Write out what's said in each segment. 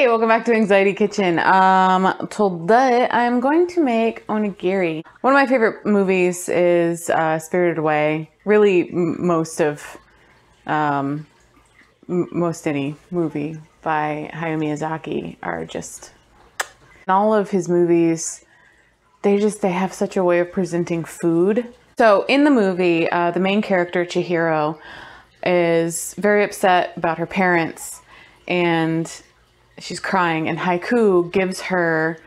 Hey, welcome back to Anxiety Kitchen. Today I'm going to make onigiri. One of my favorite movies is Spirited Away. Really, most any movie by Hayao Miyazaki are just, in all of his movies, they have such a way of presenting food. So in the movie, the main character, Chihiro, is very upset about her parents and she's crying, and Haiku gives her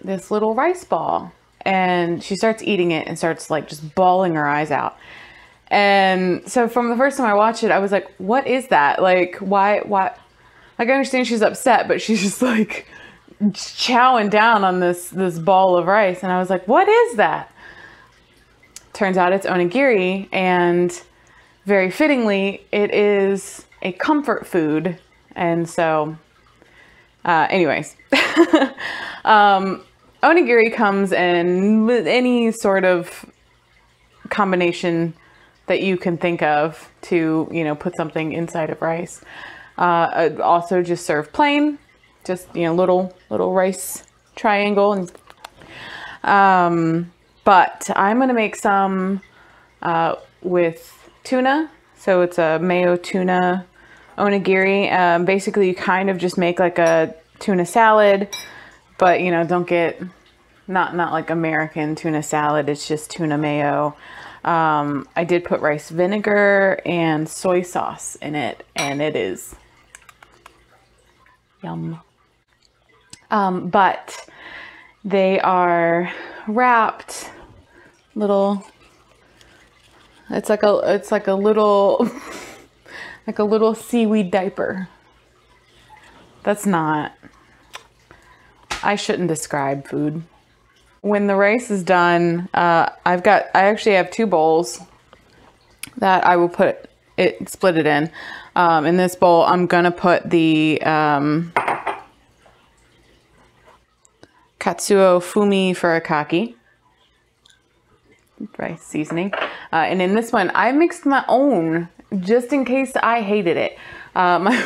this little rice ball and she starts eating it and starts like just bawling her eyes out. And so from the first time I watched it, I was like, what is that? Like, why? Like, I understand she's upset, but she's just like chowing down on this ball of rice. And I was like, what is that? Turns out it's onigiri, and very fittingly, it is a comfort food. And so anyways, onigiri comes in any sort of combination that you can think of to, put something inside of rice. Also just serve plain, just, little rice triangle. And, but I'm going to make some with tuna. So it's a mayo tuna onigiri. Basically you kind of just make like a tuna salad, but don't get not like American tuna salad. It's just tuna mayo. I did put rice vinegar and soy sauce in it, and it is yum. But they are wrapped little, it's like a little like a little seaweed diaper. That's not, I shouldn't describe food. When the rice is done, I actually have two bowls that I will split it in. In this bowl, I'm gonna put the katsuo fumi furikake rice seasoning. And in this one, I mixed my own just in case I hated it. My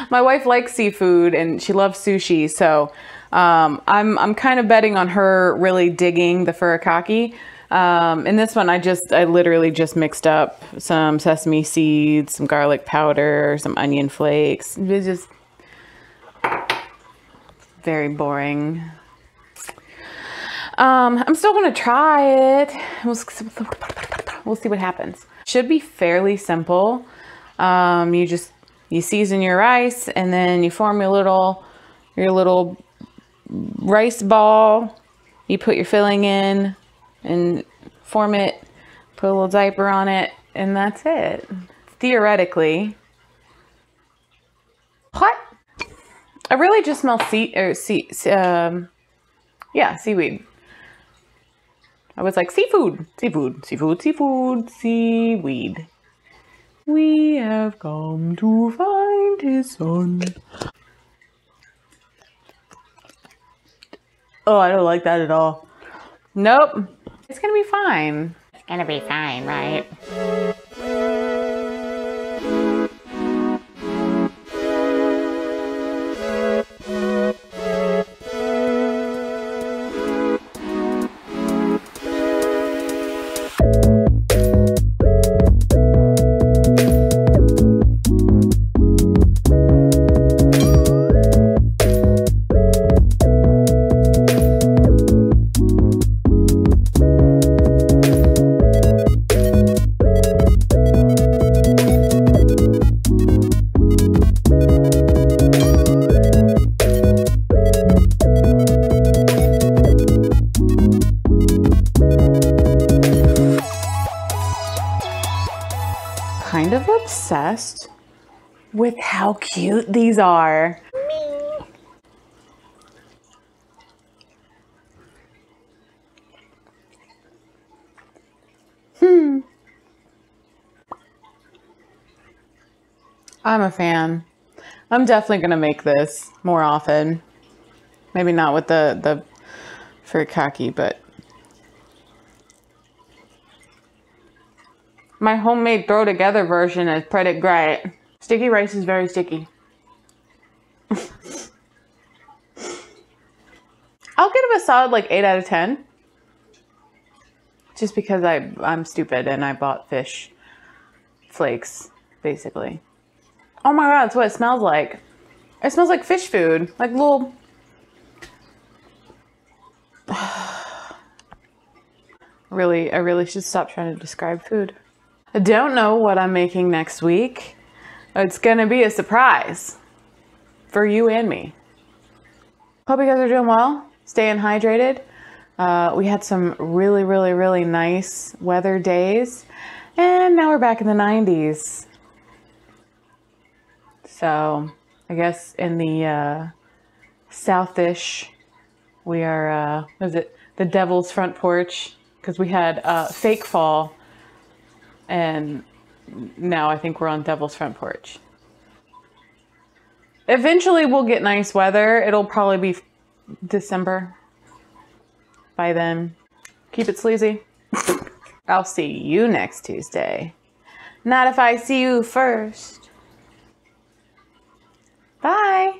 wife likes seafood and she loves sushi, so I'm kind of betting on her really digging the furikake. In this one, I literally just mixed up some sesame seeds, some garlic powder, some onion flakes. It was just very boring. I'm still gonna try it. We'll see what happens. Should be fairly simple. You season your rice and then you form your little rice ball. You put your filling in and form it, put a little diaper on it, and that's it. Theoretically. What? I really just smell seaweed. I was like, seafood, seaweed. We have come to find his son. Oh, I don't like that at all. Nope. It's gonna be fine. It's gonna be fine, right? Kind of obsessed with how cute these are. I'm a fan. I'm definitely gonna make this more often. Maybe not with the furikake, but my homemade throw together version is pretty great. Sticky rice is very sticky. I'll give it a solid like 8 out of 10. Just because I'm stupid and I bought fish flakes, basically. Oh my god, that's what it smells like. It smells like fish food. Like little... Really, I really should stop trying to describe food. I don't know what I'm making next week. It's gonna be a surprise for you and me. Hope you guys are doing well, staying hydrated. We had some really, really, really nice weather days, and now we're back in the 90s. So I guess in the Southish, we are, what is it, the devil's front porch, because we had fake fall, and now I think we're on devil's front porch. Eventually we'll get nice weather. It'll probably be December by then. Keep it sleazy. I'll see you next Tuesday. Not if I see you first. Bye.